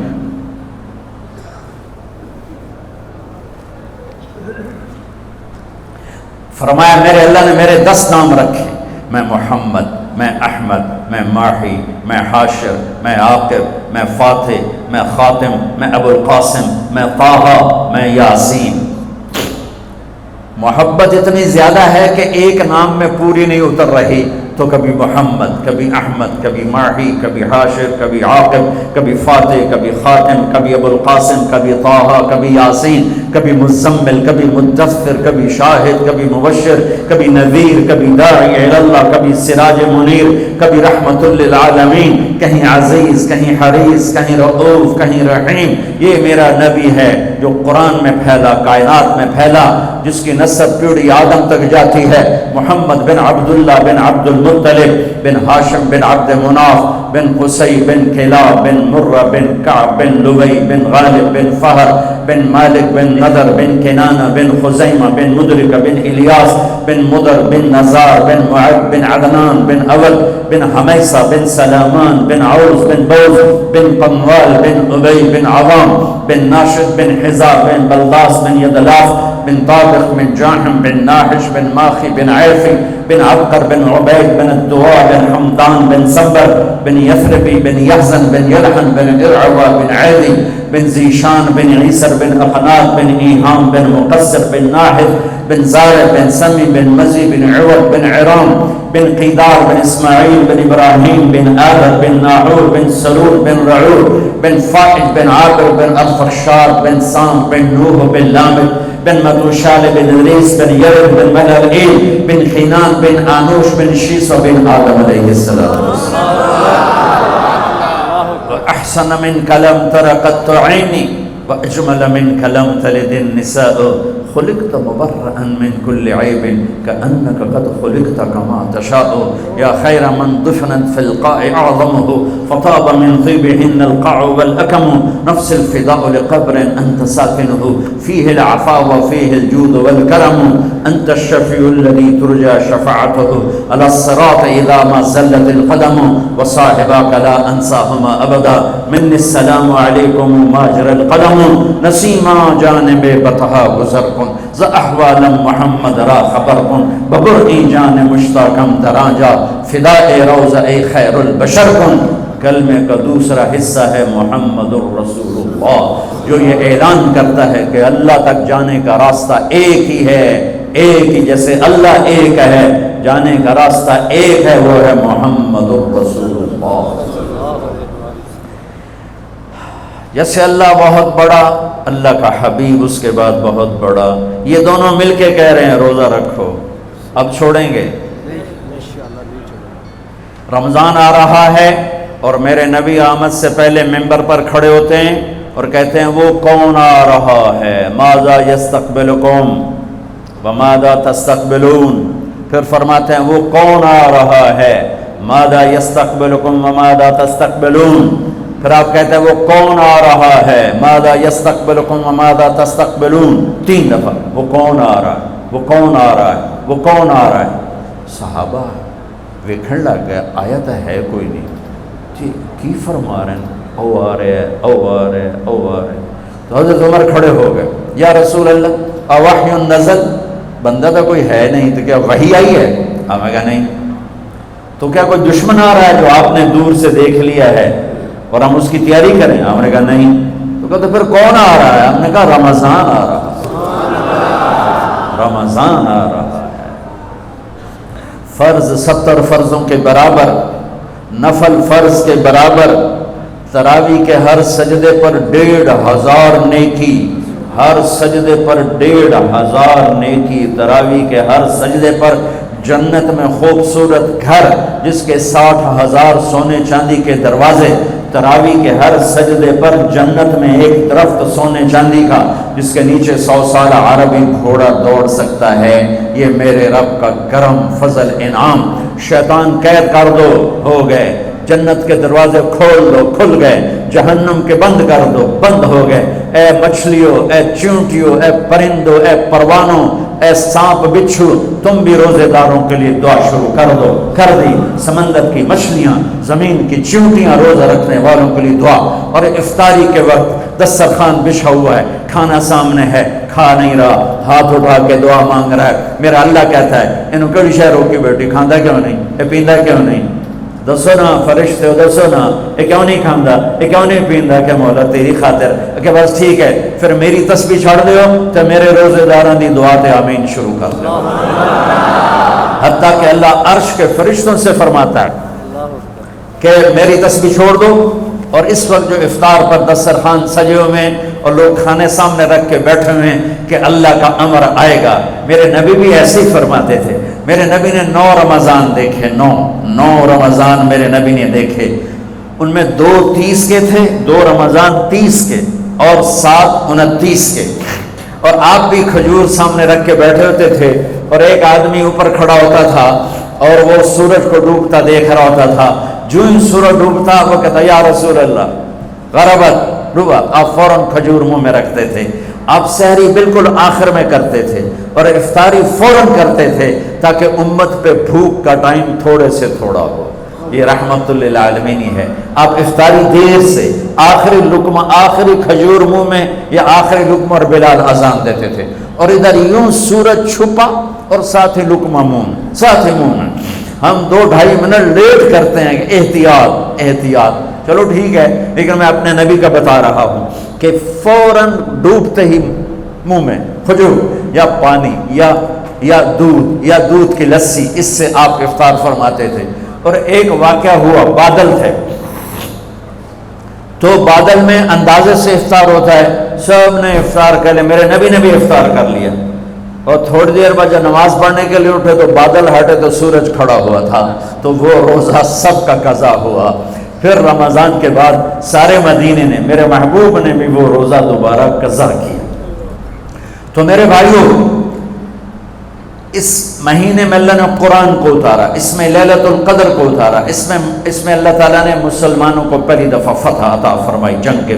فرمایا میرے اللہ نے میرے 10 نام رکھے، میں محمد، میں احمد، میں ماحی، میں حاشر، میں عاقب، میں فاتح، میں خاتم، میں ابو القاسم، میں طٰہٰ، میں یاسین. محبت اتنی زیادہ ہے کہ ایک نام میں پوری نہیں اتر رہی. تو کبھی محمد، کبھی احمد، کبھی ماحی، کبھی حاشر، کبھی عاقب، کبھی فاتح، کبھی خاتم، کبھی ابو القاسم، کبھی طٰہٰ، کبھی یاسین، کبھی مزمل، کبھی مدثر، کبھی شاہد، کبھی مبشر، کبھی نذیر، کبھی داعی الی اللہ، کبھی سراج منیر، کبھی رحمت للعالمین، کہیں عزیز، کہیں حریص، کہیں رؤوف، کہیں رحیم. یہ میرا نبی ہے جو قرآن میں پھیلا، کائنات میں پھیلا، جس کی نسب پیڑھی آدم تک جاتی ہے. محمد بن عبداللہ بن عبد المطلب بن ہاشم بن عبد مناف بن قصی بن کلاب بن مرہ بن کعب بن لبی بن غالب بن فہر بن مالک بن نضر بن کنانہ بن خزیمہ بن مدرک بن الیاس بن مدر بن نزار بن معد بن عدنان بن اول بن حمیسہ بن سلامان بن عوز بن بوز بن قموال بن ابی بن عوام بن ناشد بن حزاب بن بلداس بن یدلاف بن طابق بن جاحم بن ناحش بن ماخی بن عیفی بن عبقر بن عبید بن الدواء بن حمدان بن سنبر بن یثربی بن یحزن بن یلحن بن ارعوا بن عیدی بن زیشان بن عیسر بن اقناط بن ایہام بن مقصر بن ناحد بن زارع بن سمی بن مزی بن عوض بن عرام بن قیدار بن اسماعیل بن ابراہیم بن آدر بن ناحور بن سرور بن رعور بن فائد بن عابر بن الفرشاد بن سام بن نوح بن لامد بن مدوشال بن ریس بن یرد بن ملعیل بن خینان بن آنوش بن شیس بن آدم علیہ السلام. احسن من کلم ترقت عینی واجمل من کلم تلد النساء خلقت مبرئا من كل عيب كأنك قد خلقت كما تشاء يا خير من دفنت في القاع أعظمه فطاب من طيبهن القاع والأكم نفس الفداء لقبر أنت ساكنه فيه العفاء وفيه الجود والكرم أنت الشفيع الذي ترجى شفاعته على الصراط إذا ما زلت القدم وصاحباك لا أنساهما أبدا مني السلام عليكم ماجر القدم نسيما جانب بطها گزر کن ز احوال محمد را خبر کن ببرئی جان مشتاقم تراجا فدائے روضہ خیر البشر کن. کلمے کا دوسرا حصہ ہے محمد الرسول اللہ، جو یہ اعلان کرتا ہے کہ اللہ تک جانے کا راستہ ایک ہی ہے، ایک ہی، جیسے اللہ ایک ہے جانے کا راستہ ایک ہے، وہ ہے محمد الرسول اللہ. جیسے اللہ بہت بڑا، اللہ کا حبیب اس کے بعد بہت بڑا. یہ دونوں مل کے کہہ رہے ہیں روزہ رکھو. اب چھوڑیں گے؟ رمضان آ رہا ہے اور میرے نبی آمد سے پہلے ممبر پر کھڑے ہوتے ہیں اور کہتے ہیں وہ کون آ رہا ہے، ماذا یستقبلکم وماذا تستقبلون. پھر فرماتے ہیں وہ کون آ رہا ہے، ماذا یستقبلکم وماذا تستقبلون. پھر آپ کہتے ہیں وہ کون آ رہا ہے، ماذا یستقبلکم وماذا تستقبلون، 3 دفعہ وہ کون آ رہا ہے، وہ کون آ رہا ہے، وہ کون آ رہا ہے۔ صحابہ ویکھن لگ گئے آیت ہے کوئی نہیں جی، کی فرما رہے ہیں، او آ رہے ہیں، او آ رہے ہیں، او آ رہے ہیں۔ تو حضرت عمر کھڑے ہو گئے، یا رسول اللہ اوحی نزل، بندہ تو کوئی ہے نہیں، تو کیا وحی آئی ہے؟ ہمیں کہا نہیں۔ تو کیا کوئی دشمن آ رہا ہے جو آپ نے دور سے دیکھ لیا ہے اور ہم اس کی تیاری کریں؟ ہم نے کہا نہیں۔ تو کہا تو پھر کون آ رہا ہے؟ ہم نے کہا رمضان آ رہا ہے، رمضان آ رہا ہے۔ فرض 70 فرضوں کے برابر، نفل فرض کے برابر، تراویح کے ہر سجدے پر 1500 نیکی، ہر سجدے پر 1500 نیکی، تراویح کے ہر سجدے پر جنت میں خوبصورت گھر جس کے 60,000 سونے چاندی کے دروازے، تراویح کے ہر سجدے پر جنت میں ایک درخت سونے چاندی کا جس کے نیچے 100 سال عربی گھوڑا دوڑ سکتا ہے۔ یہ میرے رب کا کرم، فضل، انعام۔ شیطان قید کر دو، ہو گئے۔ جنت کے دروازے کھول دو، کھل گئے۔ جہنم کے بند کر دو، بند ہو گئے۔ اے مچھلیوں، اے چونٹیوں، اے پرندوں، اے پروانوں، اے سانپ بچھو، تم بھی روزے داروں کے لیے دعا شروع کر دو۔ کر دی۔ سمندر کی مچھلیاں، زمین کی چونٹیاں، روزہ رکھنے والوں کے لیے دعا۔ اور افطاری کے وقت دسترخوان بچھا ہوا ہے، کھانا سامنے ہے، کھا نہیں رہا، ہاتھ اٹھا کے دعا مانگ رہا ہے۔ میرا اللہ کہتا ہے انہوں کڑی شہ روکی بیٹی، کھاندا کیوں نہیں، اے پیندا کیوں نہیں؟ دسو نا فرشتے ہو، دسو نا یہ کیوں نہیں کھاندا، یہ کیوں نہیں پیندا؟ کہ مولا تیری خاطر، کہ بس ٹھیک ہے پھر میری تسبیح چھڑ دیو تو میرے روزے داراں دی دعا تے آمین شروع کر دو۔ حتیٰ کہ اللہ عرش کے فرشتوں سے فرماتا ہے کہ میری تسبیح چھوڑ دو۔ اور اس وقت جو افطار پر دسترخوان سجے ہوئے ہیں اور لوگ کھانے سامنے رکھ کے بیٹھے ہوئے ہیں کہ اللہ کا امر آئے گا، میرے نبی بھی ایسے ہی فرماتے تھے۔ میرے نبی نے 9 رمضان دیکھے، 9 رمضان میرے نبی نے دیکھے۔ ان میں 2 30 کے تھے، 2 رمضان 30 کے اور 7 29 کے۔ اور آپ بھی کھجور سامنے رکھ کے بیٹھے ہوتے تھے اور ایک آدمی اوپر کھڑا ہوتا تھا اور وہ سورج کو ڈوبتا دیکھ رہا ہوتا تھا۔ جو ہی سورج ڈوبتا وہ کہتا یا رسول اللہ غربت، ڈوبا، آپ فوراً کھجور منہ میں رکھتے تھے۔ آپ سحری بالکل آخر میں کرتے تھے اور افطاری فوراً کرتے تھے تاکہ امت پہ بھوک کا ٹائم تھوڑے سے تھوڑا ہو۔ یہ رحمت للعالمین ہی ہے۔ آپ افطاری دیر سے، آخری لقمہ، آخری کھجور منہ میں یا آخری لقمہ، اور بلال اذان دیتے تھے اور ادھر یوں سورج چھپا اور ساتھ ہی لقمہ منہ، ساتھ ہی منہ میں۔ ہم 2-2.5 منٹ لیٹ کرتے ہیں کہ احتیاط احتیاط، چلو ٹھیک ہے، لیکن میں اپنے نبی کا بتا رہا ہوں کہ فوراً ڈوبتے ہی منہ میں کھجور یا پانی یا دودھ کی لسی، اس سے آپ افطار فرماتے تھے۔ اور ایک واقعہ ہوا، بادل تھے تو بادل میں اندازے سے افطار ہوتا ہے، سب نے افطار کر لیا، میرے نبی نے بھی افطار کر لیا۔ اور تھوڑی دیر بعد جب نماز پڑھنے کے لیے اٹھے تو بادل ہٹے تو سورج کھڑا ہوا تھا، تو وہ روزہ سب کا قضا ہوا۔ پھر رمضان کے بعد سارے مدینے نے، میرے محبوب نے بھی وہ روزہ دوبارہ قضا کیا۔ تو میرے بھائیوں، اس مہینے میں اللہ نے قرآن کو اتارا، اس میں لیلۃ القدر کو اتارا، اس میں اللہ تعالیٰ نے مسلمانوں کو پہلی دفعہ فتح عطا فرمائی، جنگ کے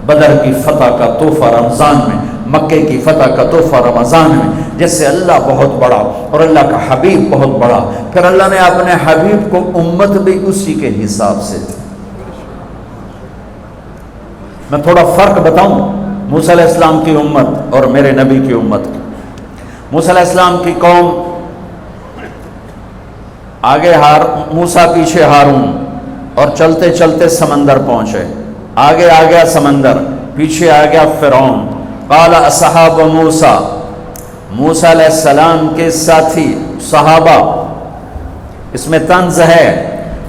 بدر کی فتح کا تحفہ رمضان میں، مکے کی فتح کا تحفہ رمضان میں، جس سے اللہ بہت بڑا اور اللہ کا حبیب بہت بڑا۔ پھر اللہ نے اپنے حبیب کو امت بھی اسی کے حساب سے دی۔ میں تھوڑا فرق بتاؤں موسیٰ علیہ السلام کی امت اور میرے نبی کی امت کی۔ موسیٰ علیہ السلام کی قوم آگے موسیٰ پیچھے ہارون، اور چلتے چلتے سمندر پہنچے، آگے آ گیا سمندر، پیچھے آ گیا فرعون۔ قال اصحاب موسیٰ، موسیٰ علیہ السلام کے ساتھی صحابہ، اس میں طنز ہے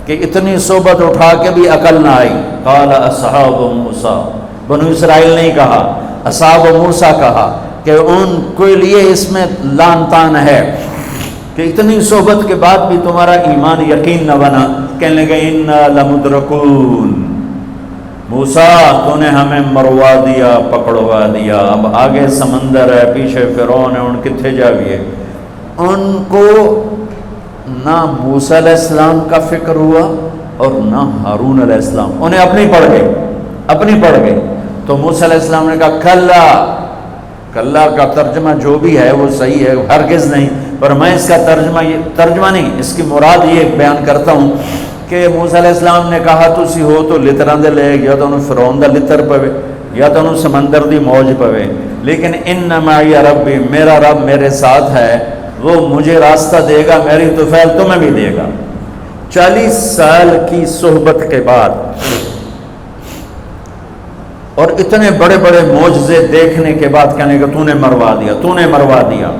کہ اتنی صحبت اٹھا کے بھی عقل نہ آئی۔ قال اصحاب موسیٰ، بنو اسرائیل نہیں کہا، اصحاب موسیٰ کہا، کہ ان کے لیے اس میں لان تان ہے کہ اتنی صحبت کے بعد بھی تمہارا ایمان یقین نہ بنا۔ کہنے لگے انا لمدرکون، موسیٰ تو نے ہمیں مروا دیا، پکڑوا دیا، اب آگے سمندر ہے، پیچھے فرعون ہے، ان کتھے جاویے۔ ان کو نہ موسیٰ علیہ السلام کا فکر ہوا اور نہ ہارون علیہ السلام، انہیں اپنی پڑھ گئی۔ تو موسیٰ علیہ السلام نے کہا کلا، کلا کا ترجمہ جو بھی ہے وہ صحیح ہے، ہرگز نہیں، پر میں اس کا ترجمہ نہیں، اس کی مراد یہ بیان کرتا ہوں کہ موسیٰ علیہ السلام نے کہا تسی ہو تو لتراں دے لے، یا تو انہوں فرعون دا لتر پوے، یا تو انہوں سمندر دی موج پوے، لیکن ان معی ربی، میرا رب میرے ساتھ ہے، وہ مجھے راستہ دے گا، میری طفیل تمہیں بھی دے گا۔ 40 سال کی صحبت کے بعد اور اتنے بڑے بڑے معجزے دیکھنے کے بعد کہنے کہ تو نے مروا دیا۔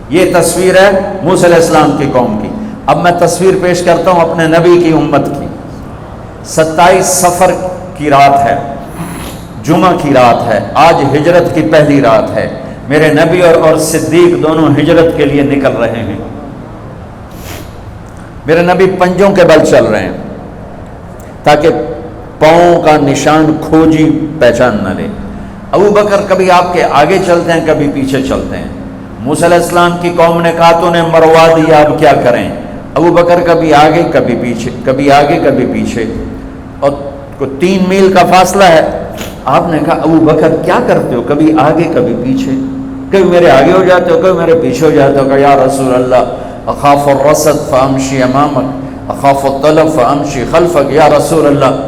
یہ تصویر ہے موسیٰ علیہ السلام کی قوم کی۔ اب میں تصویر پیش کرتا ہوں اپنے نبی کی امت کی۔ 27 صفر کی رات ہے، جمعہ کی رات ہے، آج ہجرت کی پہلی رات ہے، میرے نبی اور صدیق دونوں ہجرت کے لیے نکل رہے ہیں۔ میرے نبی پنجوں کے بل چل رہے ہیں تاکہ پاؤں کا نشان کھوجی پہچان نہ لے۔ ابو بکر کبھی آپ کے آگے چلتے ہیں، کبھی پیچھے چلتے ہیں۔ موسیٰ علیہ السلام کی قوم نے کہا تو نے مروا دیا، اب کیا کریں؟ ابو بکر کبھی آگے کبھی پیچھے، کبھی آگے کبھی پیچھے، اور 3 میل کا فاصلہ ہے۔ آپ نے کہا ابو بکر کیا کرتے ہو، کبھی آگے کبھی پیچھے، کبھی میرے آگے ہو جاتے ہو، کبھی میرے پیچھے ہو جاتے ہو۔ کہ یا رسول اللہ اخاف الرصد فامشی امامک اخاف الطلب فامشی خلفک، یا رسول اللہ۔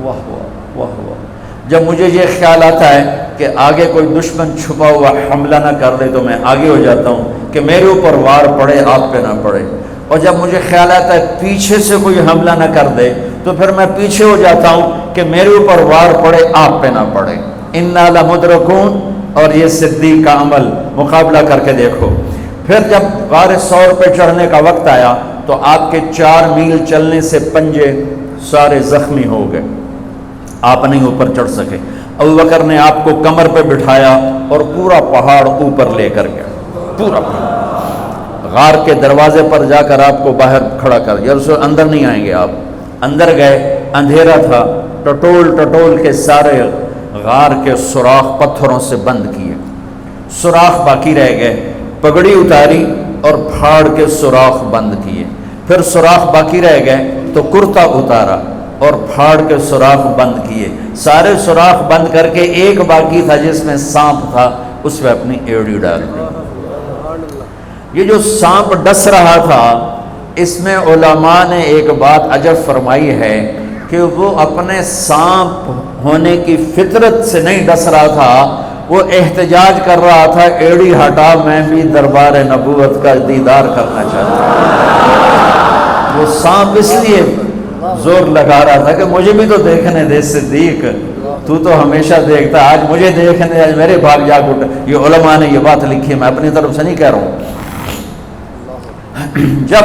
واہ واہ واہ واہ، جب مجھے یہ خیال آتا ہے کہ آگے کوئی دشمن چھپا ہوا حملہ نہ کر دے تو میں آگے ہو جاتا ہوں کہ میرے اوپر وار پڑے، آپ پہ نہ پڑے، اور جب مجھے خیال آتا ہے پیچھے سے کوئی حملہ نہ کر دے تو پھر میں پیچھے ہو جاتا ہوں کہ میرے اوپر وار پڑے، آپ پہ نہ پڑے۔ انا لمدرکون، اور یہ صدیق کا عمل مقابلہ کر کے دیکھو۔ پھر جب غار ثور پہ چڑھنے کا وقت آیا تو آپ کے 4 میل چلنے سے پنجے سارے زخمی ہو گئے، آپ نہیں اوپر چڑھ سکے۔ ابو بکر نے آپ کو کمر پہ بٹھایا اور پورا پہاڑ اوپر لے کر گیا، پورا پہاڑ۔ غار کے دروازے پر جا کر آپ کو باہر کھڑا کر دیا، رسول اندر نہیں آئیں گے آپ۔ اندر گئے، اندھیرا تھا، ٹٹول کے سارے غار کے سوراخ پتھروں سے بند کیے، سوراخ باقی رہ گئے، پگڑی اتاری اور پھاڑ کے سوراخ بند کیے، پھر سوراخ باقی رہ گئے تو کرتا اتارا اور پھاڑ کے سوراخ بند کیے، سارے سوراخ بند کر کے ایک باقی تھا جس میں سانپ تھا، اس پہ اپنی ایڑی ڈال دی۔ یہ جو سانپ ڈس رہا تھا، اس میں علماء نے ایک بات عجب فرمائی ہے کہ وہ اپنے سانپ ہونے کی فطرت سے نہیں ڈس رہا تھا، وہ احتجاج کر رہا تھا ایڑی ہٹا، میں بھی دربار نبوت کا دیدار کرنا چاہتا ہوں۔ وہ سانپ اس لیے زور لگا رہا تھا کہ مجھے بھی تو دیکھنے دے صدیق، تو ہمیشہ دیکھتا، آج مجھے دیکھنے، آج میرے بھاگ جاگ اٹھ۔ یہ علماء نے یہ بات لکھی، میں اپنی طرف سے نہیں کہہ رہا ہوں۔ جب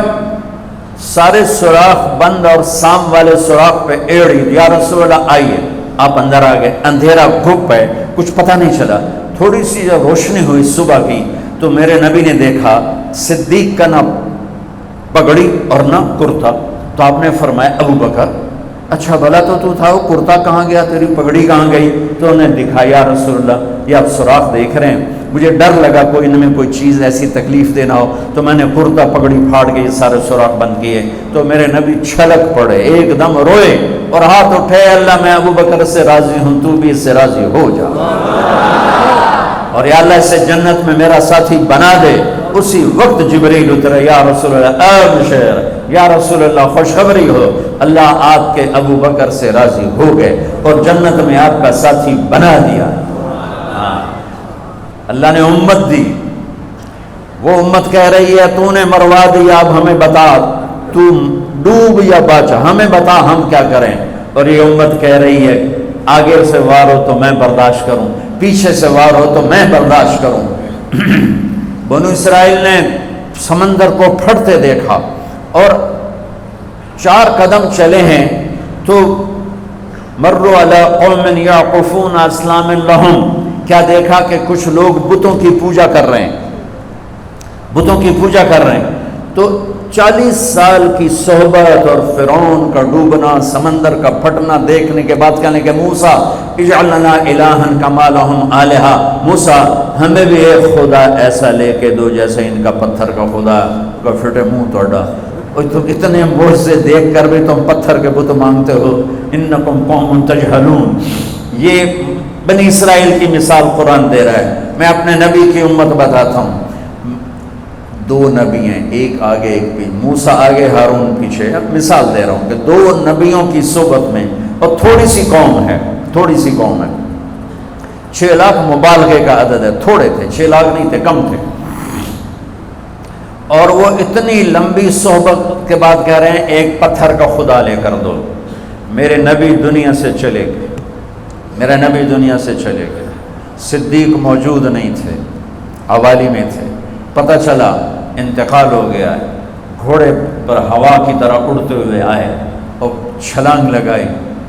سارے سوراخ بند اور سام والے سوراخ پہ ایڑی، یا رسول اللہ آئیے، آپ اندر آ گئے۔ اندھیرا گھپ ہے، کچھ پتہ نہیں چلا، تھوڑی سی جب روشنی ہوئی صبح کی تو میرے نبی نے دیکھا صدیق کا نہ پگڑی اور نہ کرتا، تو آپ نے فرمایا ابو بکر اچھا بھلا تو تھا، وہ کرتا کہاں گیا، تیری پگڑی کہاں گئی؟ تو انہیں دکھایا یا رسول اللہ یہ آپ سوراخ دیکھ رہے ہیں، مجھے ڈر لگا کوئی ان میں کوئی چیز ایسی تکلیف دینا ہو، تو میں نے کرتا پگڑی پھاڑ کے یہ سارے سوراخ بند کیے۔ تو میرے نبی چھلک پڑے، ایک دم روئے اور ہاتھ اٹھے، اللہ میں ابو بکر سے راضی ہوں، تو بھی اس سے راضی ہو جا، اور یا اللہ اسے جنت میں میرا ساتھی بنا دے۔ اسی وقت جبریل اترے، یا رسول اللہ ابشر، یا رسول اللہ خوشخبری ہو، اللہ آپ کے ابو بکر سے راضی ہو گئے اور جنت میں آپ کا ساتھی بنا دیا۔ اللہ نے امت دی، وہ امت کہہ رہی ہے تو نے مروا دیا، اب ہمیں بتا تو ڈوب یا بچا، ہمیں بتا ہم کیا کریں۔ اور یہ امت کہہ رہی ہے آگے سے وار ہو تو میں برداشت کروں، پیچھے سے وار ہو تو میں برداشت کروں۔ بنو اسرائیل نے سمندر کو پھٹتے دیکھا اور 4 قدم چلے ہیں تو مروا علی قوم یعقفون اسلام لہم، کیا دیکھا کہ کچھ لوگ بتوں کی پوجا کر رہے ہیں، بتوں کی پوجا کر رہے ہیں۔ تو 40 سال کی صحبت اور فرعون کا ڈوبنا، سمندر کا پھٹنا دیکھنے کے بعد کہنے کہ موسیٰ اجعل لنا الہا کما لہم آلہہ، موسیٰ ہمیں بھی ایک خدا ایسا لے کے دو جیسے ان کا پتھر کا خدا کا پھٹے منہ توڑا۔ اور تم اتنے معجزے دیکھ کر بھی تم پتھر کے بت مانگتے ہو. انکم قوم تجہلون. یہ بنی اسرائیل کی مثال قرآن دے رہا ہے. میں اپنے نبی کی امت بتاتا ہوں. 2 نبی ہیں, ایک آگے ایک پیچھے, موسیٰ آگے ہارون پیچھے. اب مثال دے رہا ہوں کہ 2 نبیوں کی صحبت میں, اور تھوڑی سی قوم ہے, تھوڑی سی قوم ہے. 6 لاکھ مبالغے کا عدد ہے, تھوڑے تھے, 6 لاکھ نہیں تھے, کم تھے. اور وہ اتنی لمبی صحبت کے بعد کہہ رہے ہیں ایک پتھر کا خدا لے کر دو. میرے نبی دنیا سے چلے گئے, میرے نبی دنیا سے چلے گئے. صدیق موجود نہیں تھے, حوالی میں تھے. پتہ چلا انتقال ہو گیا ہے. گھوڑے پر ہوا کی طرح اڑتے ہوئے آئے اور چھلانگ لگائی,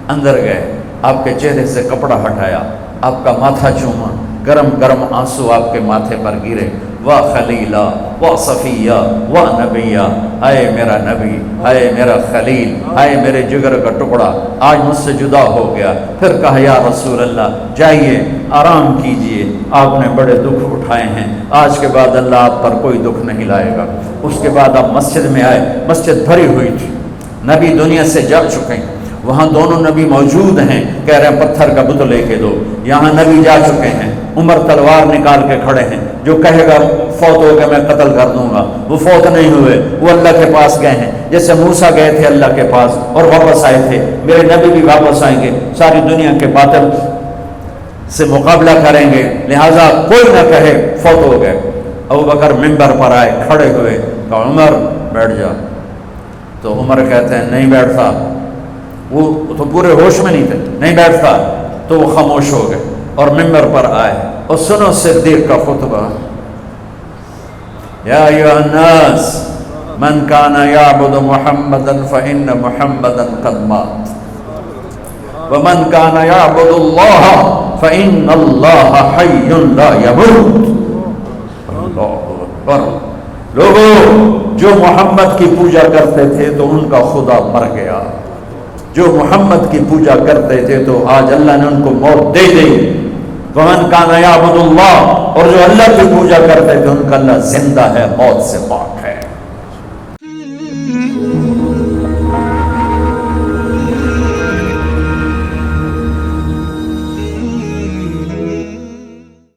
اندر گئے, آپ کے چہرے سے کپڑا ہٹایا, آپ کا ماتھا چوما, گرم گرم آنسو آپ کے ماتھے پر گرے. واہ خلیلہ, واہ صفیہ, واہ نبیہ, ہائے میرا نبی, ہائے میرا خلیل, ہائے میرے جگر کا ٹکڑا, آج مجھ سے جدا ہو گیا. پھر کہا یا رسول اللہ جائیے آرام کیجئے, آپ نے بڑے دکھ اٹھائے ہیں, آج کے بعد اللہ آپ پر کوئی دکھ نہیں لائے گا. اس کے بعد آپ مسجد میں آئے, مسجد بھری ہوئی تھی, نبی دنیا سے جا چکے ہیں. وہاں دونوں نبی موجود ہیں, کہہ رہے ہیں پتھر کا بت لے کے دو. یہاں نبی جا چکے ہیں, عمر تلوار نکال کے کھڑے ہیں. جو کہے گا فوت ہو کے میں قتل کر دوں گا, وہ فوت نہیں ہوئے, وہ اللہ کے پاس گئے ہیں. جیسے موسیٰ گئے تھے اللہ کے پاس اور واپس آئے تھے, میرے نبی بھی واپس آئیں گے, ساری دنیا کے باطل سے مقابلہ کریں گے. لہٰذا کوئی نہ کہے فوت ہو گئے. ابو بکر منبر پر آئے, کھڑے ہوئے, کہا عمر بیٹھ جا. تو عمر کہتے ہیں نہیں بیٹھتا. وہ تو پورے ہوش میں نہیں تھے, نہیں بیٹھتا. تو وہ خاموش ہو گئے اور منبر پر آئے. اور سنو صدیق کا خطبہ, یا ایھا الناس من کان یعبد محمدا فإن محمدا قد مات ومن کان یعبد اللہ فإن اللہ حی لا یموت. اللہ اکبر. لوگوں, جو محمد کی پوجا کرتے تھے تو ان کا خدا مر گیا. جو محمد کی پوجا کرتے تھے تو آج اللہ نے ان کو موت دے دی. ومن کان یعبد اللہ, اور جو اللہ کی پوجا کرتے تھے ان کا اللہ زندہ ہے, موت سے پاک.